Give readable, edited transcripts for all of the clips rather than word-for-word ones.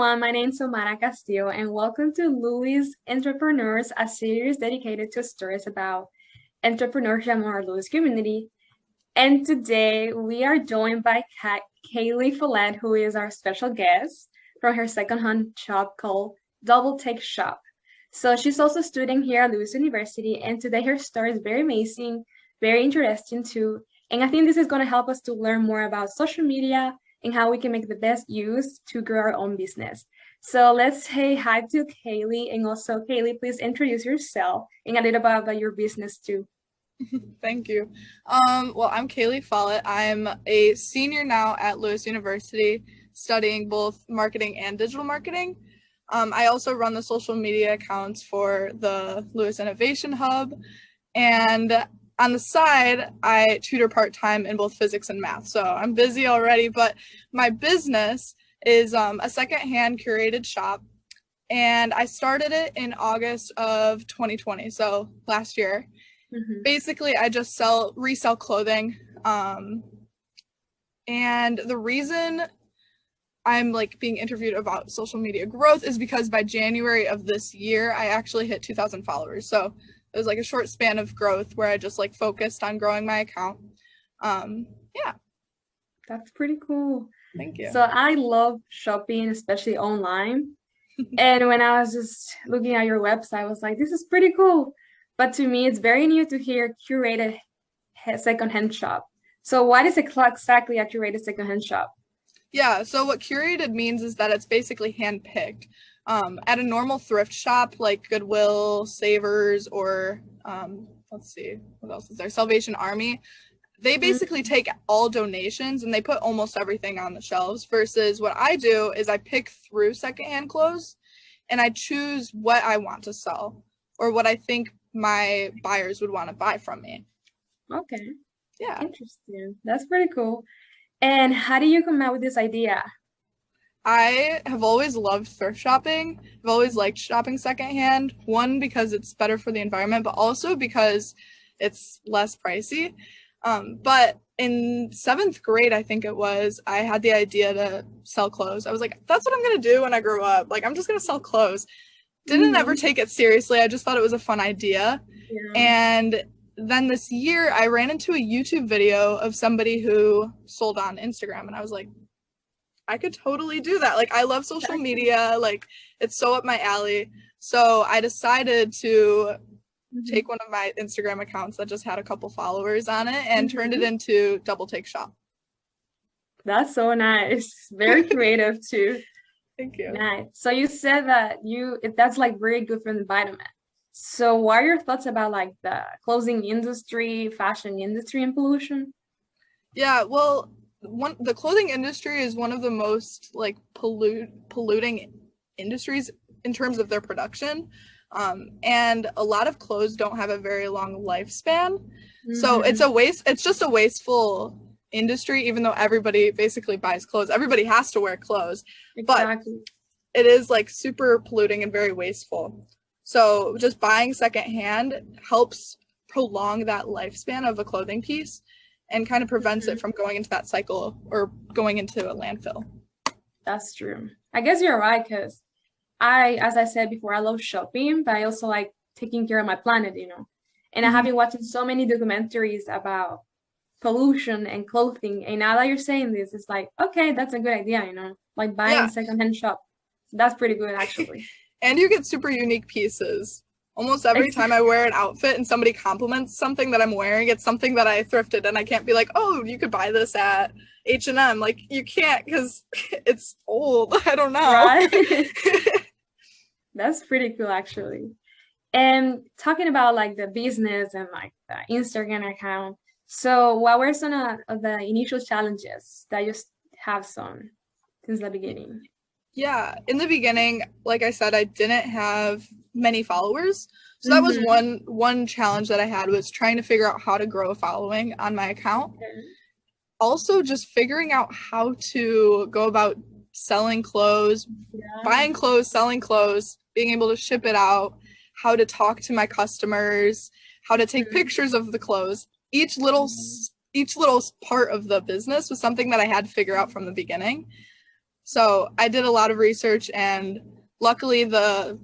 everyone, my name is Omara Castillo, and welcome to Louis Entrepreneurs, a series dedicated to stories about entrepreneurship in our Louis community. And today we are joined by Kaylee Follett, who is our special guest from her secondhand shop called DoubleTake.Shop. So she's also studying here at Louis University, and today her story is very amazing, very interesting too. And I think this is going to help us to learn more about social media and how we can make the best use to grow our own business. So let's say hi to Kaylee, and also Kaylee, please introduce yourself and a little bit about your business too. Thank you. Well, I'm Kaylee Follett. I'm a senior now at Lewis University, studying both marketing and digital marketing. I also run the social media accounts for the Lewis Innovation Hub, and on the side, I tutor part-time in both physics and math. So I'm busy already, but my business is a secondhand curated shop, and I started it in August of 2020, so last year. Mm-hmm. Basically, I just resell clothing, and the reason I'm being interviewed about social media growth is because by January of this year, I actually hit 2,000 followers. So it was a short span of growth where I just focused on growing my account. Yeah. That's pretty cool. Thank you. So I love shopping, especially online. And when I was just looking at your website, I was like, this is pretty cool. But to me, it's very new to hear curated secondhand shop. So what is exactly a curated secondhand shop? Yeah, so what curated means is that it's basically handpicked. At a normal thrift shop like Goodwill, Savers, or let's see, what else is there? Salvation Army. They basically take all donations and they put almost everything on the shelves, versus what I do is I pick through secondhand clothes and I choose what I want to sell or what I think my buyers would want to buy from me. Okay. Yeah. Interesting. That's pretty cool. And how do you come up with this idea? I have always loved thrift shopping. I've always liked shopping secondhand. One, because it's better for the environment, but also because it's less pricey. But in 7th grade, I think it was, I had the idea to sell clothes. I was like, that's what I'm going to do when I grow up. I'm just going to sell clothes. Didn't ever take it seriously. I just thought it was a fun idea. Yeah. And then this year, I ran into a YouTube video of somebody who sold on Instagram, and I was like, I could totally do that. I love social media. It's so up my alley. So I decided to take one of my Instagram accounts that just had a couple followers on it and turned it into DoubleTake.Shop. That's so nice. Very creative too. Thank you. Nice. So you said that that's very good for the environment. So what are your thoughts about the clothing industry, fashion industry, and pollution? Yeah, well, the clothing industry is one of the most polluting industries in terms of their production. And a lot of clothes don't have a very long lifespan. So it's just a wasteful industry, even though everybody basically buys clothes. Everybody has to wear clothes. Exactly. But it is super polluting and very wasteful. So just buying secondhand helps prolong that lifespan of a clothing piece and kind of prevents it from going into that cycle or going into a landfill. That's true. I guess you're right, because as I said before, I love shopping, but I also like taking care of my planet, And I have been watching so many documentaries about pollution and clothing. And now that you're saying this, it's okay, that's a good idea, buying a secondhand shop. That's pretty good, actually. And you get super unique pieces. Almost every time I wear an outfit and somebody compliments something that I'm wearing, it's something that I thrifted, and I can't be like, oh, you could buy this at H&M. You can't, because it's old. I don't know. Right. That's pretty cool, actually. And talking about the business and the Instagram account, so what were some of the initial challenges that you have since the beginning? Yeah, in the beginning, like I said, I didn't have many followers. So that was one challenge that I had, was trying to figure out how to grow a following on my account. Also, just figuring out how to go about selling clothes, buying clothes, selling clothes, being able to ship it out, how to talk to my customers, how to take pictures of the clothes. Each little part of the business was something that I had to figure out from the beginning. So I did a lot of research, and luckily the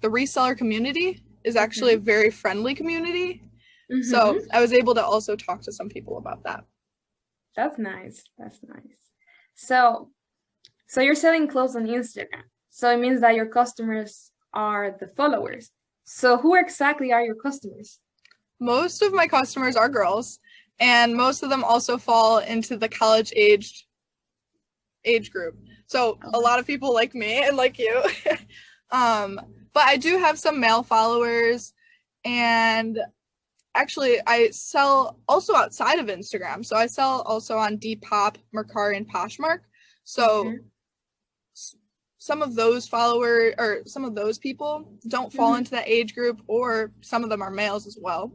reseller community is actually a very friendly community. So I was able to also talk to some people about that. That's nice. That's nice. So you're selling clothes on Instagram. So it means that your customers are the followers. So who exactly are your customers? Most of my customers are girls, and most of them also fall into the college age group. So a lot of people like me and like you. But I do have some male followers, and actually I sell also outside of Instagram. So I sell also on Depop, Mercari, and Poshmark. So some of those followers or some of those people don't fall into that age group, or some of them are males as well.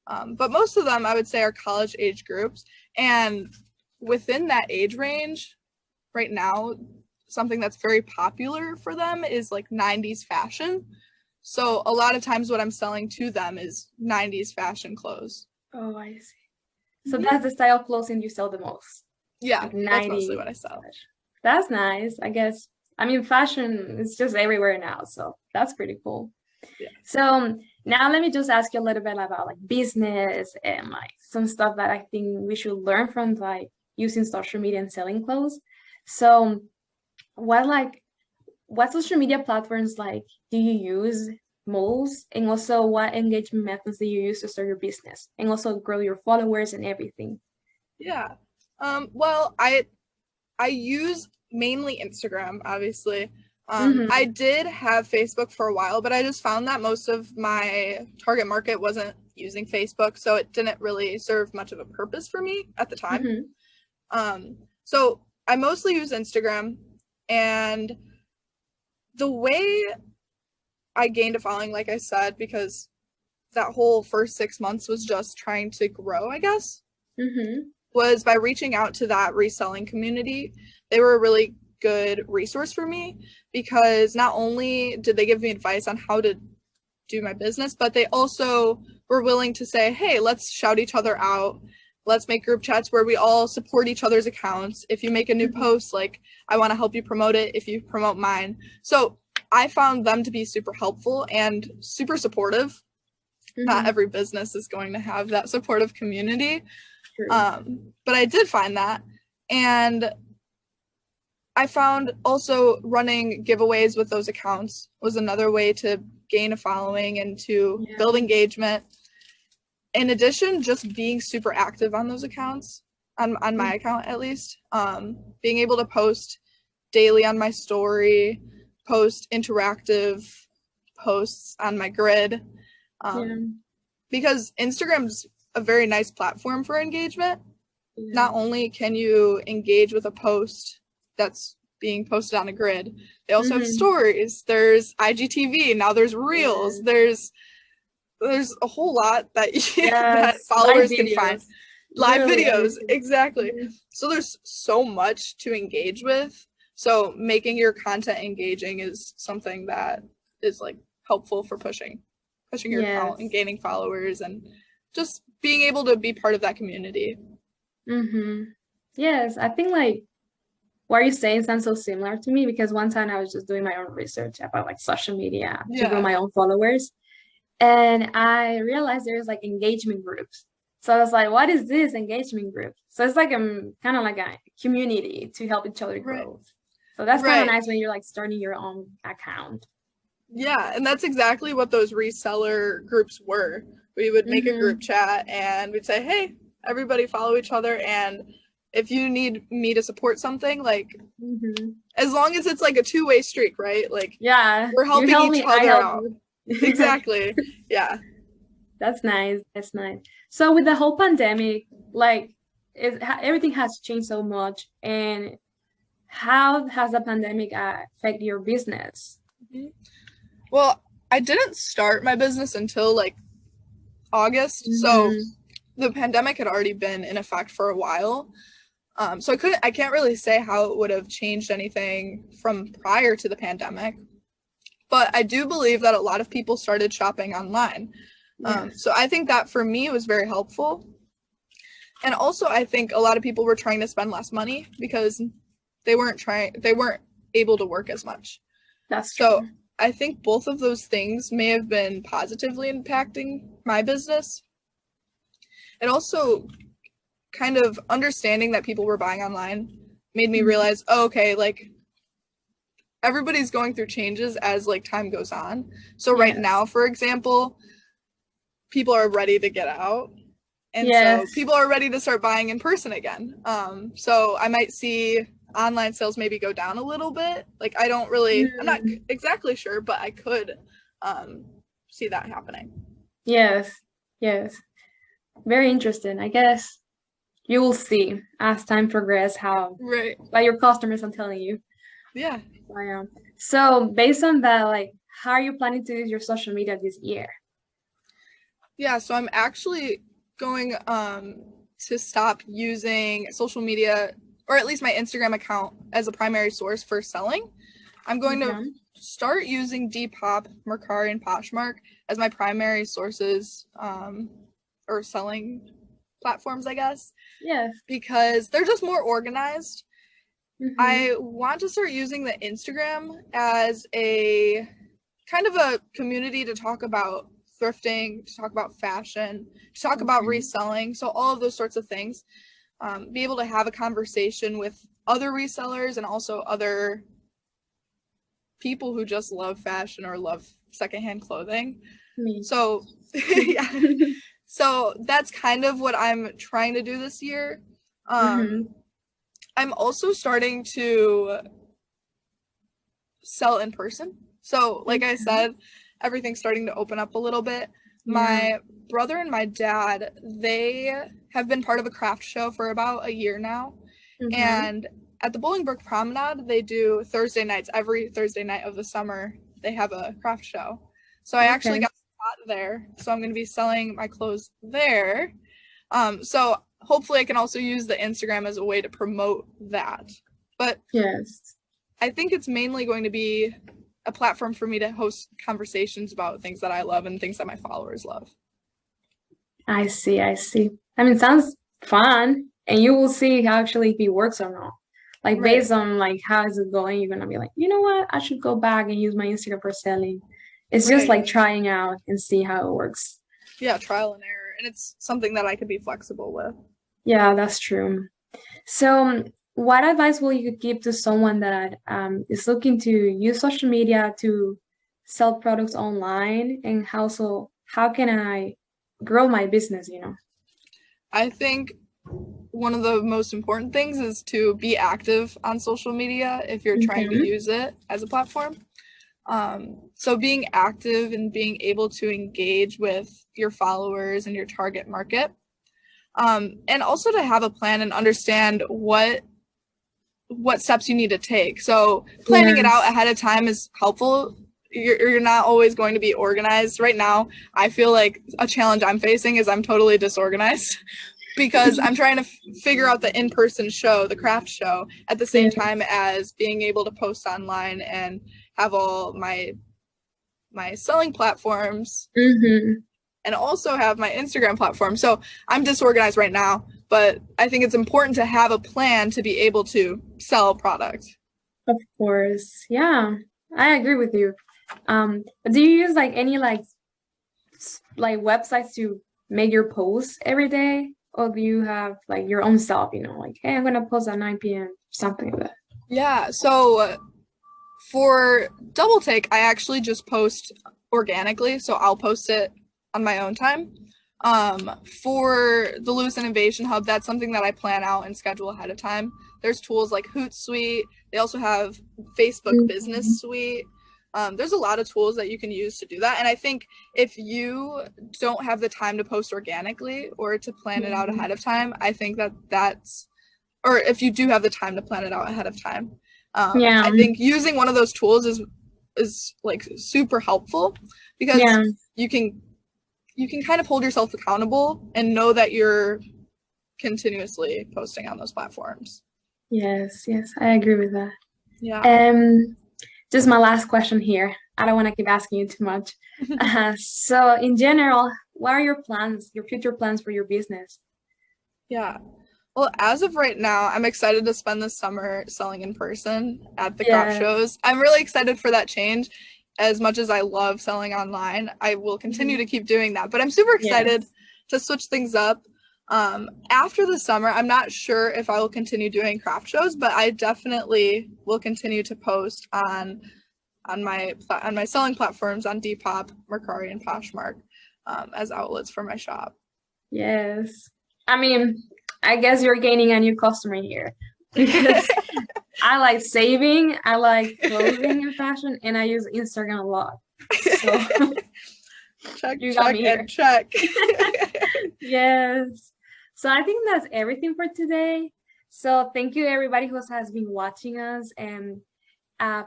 But most of them I would say are college age groups. And within that age range right now, something that's very popular for them is like 90s fashion. So a lot of times what I'm selling to them is 90s fashion clothes. Oh, I see. So that's the style of clothing you sell the most? Yeah, like that's mostly what I sell. That's nice, I guess. I mean, fashion is just everywhere now, so that's pretty cool. Yeah. So now let me just ask you a little bit about like business and like some stuff that I think we should learn from like using social media and selling clothes. So what social media platforms like do you use most, and also what engagement methods do you use to start your business and also grow your followers and everything? Yeah. Well, I use mainly Instagram, obviously. I did have Facebook for a while, but I just found that most of my target market wasn't using Facebook, so it didn't really serve much of a purpose for me at the time. So I mostly use Instagram, and the way I gained a following, like I said, because that whole first 6 months was just trying to grow, I guess, was by reaching out to that reselling community. They were a really good resource for me, because not only did they give me advice on how to do my business, but they also were willing to say, hey, let's shout each other out. Let's make group chats where we all support each other's accounts. If you make a new post, like, I want to help you promote it if you promote mine. So I found them to be super helpful and super supportive. Not every business is going to have that supportive community. But I did find that. And I found also running giveaways with those accounts was another way to gain a following and to build engagement. In addition, just being super active on those accounts, on my account at least, being able to post daily on my story, post interactive posts on my grid, because Instagram's a very nice platform for engagement. Not only can you engage with a post that's being posted on a grid, they also have stories, there's IGTV, now there's Reels, there's a whole lot that that followers can find. Live videos, exactly. So there's so much to engage with. So making your content engaging is something that is like helpful for pushing your account and gaining followers and just being able to be part of that community. Yes, I think like what you're saying sounds so similar to me, because one time I was just doing my own research about like social media to grow my own followers. And I realized there's like engagement groups. So I was like, what is this engagement group? So it's like kind of like a community to help each other grow. So that's kind of nice when you're like starting your own account. Yeah, and that's exactly what those reseller groups were. We would make a group chat and we'd say, hey, everybody follow each other, and if you need me to support something, like, as long as it's like a two-way streak, right? Like, we're helping each other out. Exactly. Yeah. That's nice. That's nice. So with the whole pandemic, like, everything has changed so much. And how has the pandemic affected your business? Well, I didn't start my business until like August. So the pandemic had already been in effect for a while. So I can't really say how it would have changed anything from prior to the pandemic. But I do believe that a lot of people started shopping online. So I think that for me, it was very helpful. And also, I think a lot of people were trying to spend less money because they weren't able to work as much. That's So true. I think both of those things may have been positively impacting my business. And also kind of understanding that people were buying online made me realize, oh, okay, like everybody's going through changes as like time goes on. So right now, for example, people are ready to get out. And so people are ready to start buying in person again. So I might see online sales maybe go down a little bit. Like I'm not exactly sure, but I could see that happening. Yes. Very interesting. I guess you will see as time progresses how by your customers, I'm telling you. Yeah. So based on that, like, how are you planning to use your social media this year? Yeah, so I'm actually going to stop using social media, or at least my Instagram account, as a primary source for selling. I'm going to start using Depop, Mercari, and Poshmark as my primary sources or selling platforms, I guess. Yes. Because they're just more organized. I want to start using the Instagram as a kind of a community to talk about thrifting, to talk about fashion, to talk about reselling. So all of those sorts of things. Be able to have a conversation with other resellers and also other people who just love fashion or love secondhand clothing. So yeah. So that's kind of what I'm trying to do this year. I'm also starting to sell in person. So like I said, everything's starting to open up a little bit. My brother and my dad, they have been part of a craft show for about a year now. And at the Bolingbrook Promenade, they do Thursday nights. Every Thursday night of the summer, they have a craft show. So I actually got a spot there. So I'm going to be selling my clothes there. So hopefully I can also use the Instagram as a way to promote that. But I think it's mainly going to be a platform for me to host conversations about things that I love and things that my followers love. I see. I mean, it sounds fun, and you will see actually if it works or not. Like based on like how is it going, you're gonna be like, you know what, I should go back and use my Instagram for selling. It's just like trying out and see how it works. Yeah, trial and error, and it's something that I could be flexible with. Yeah, that's true. So what advice will you give to someone that is looking to use social media to sell products online, and how can I grow my business, I think one of the most important things is to be active on social media if you're trying to use it as a platform. So being active and being able to engage with your followers and your target market. And also to have a plan and understand what steps you need to take. So planning it out ahead of time is helpful. You're not always going to be organized. Right now, I feel like a challenge I'm facing is I'm totally disorganized because I'm trying to figure out the in-person show, the craft show, at the same time as being able to post online and have all my selling platforms and also have my Instagram platform. So I'm disorganized right now, but I think it's important to have a plan to be able to sell product. Of course. Yeah, I agree with you. But do you use like any like websites to make your posts every day? Or do you have like your own self, like, hey, I'm gonna post at 9 p.m., something like that? Yeah, so for DoubleTake, I actually just post organically, so I'll post it on my own time. For the Lewis Innovation Hub, that's something that I plan out and schedule ahead of time. There's tools like Hootsuite. They also have Facebook Business Suite. There's a lot of tools that you can use to do that. And I think if you don't have the time to post organically or to plan it out ahead of time, I think or if you do have the time to plan it out ahead of time, I think using one of those tools is like super helpful because you can kind of hold yourself accountable and know that you're continuously posting on those platforms. Yes, I agree with that. Yeah. Just my last question here. I don't want to keep asking you too much. So in general, what are your plans, your future plans for your business? Yeah. Well, as of right now, I'm excited to spend the summer selling in person at the craft Yeah. shows. I'm really excited for that change. As much as I love selling online, I will continue to keep doing that. But I'm super excited Yes. to switch things up. After the summer, I'm not sure if I will continue doing craft shows, but I definitely will continue to post on my selling platforms on Depop, Mercari, and Poshmark as outlets for my shop. Yes. I mean, I guess you're gaining a new customer here because I like saving, I like clothing and fashion, and I use Instagram a lot. So Check, you got check, me here. and check. Yes. So I think that's everything for today. So thank you everybody who has been watching us, and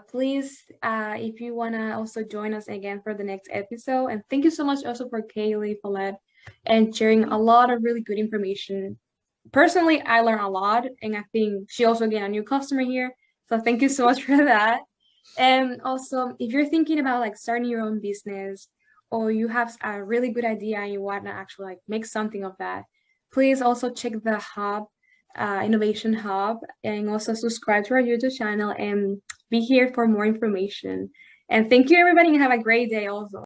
please, if you wanna also join us again for the next episode. And thank you so much also for Kaylee Follett and sharing a lot of really good information. Personally, I learned a lot, and I think she also gained a new customer here. So thank you so much for that. And also, if you're thinking about like starting your own business, or you have a really good idea and you want to actually like make something of that, please also check the hub, Innovation Hub, and also subscribe to our YouTube channel and be here for more information. And thank you everybody, and have a great day also.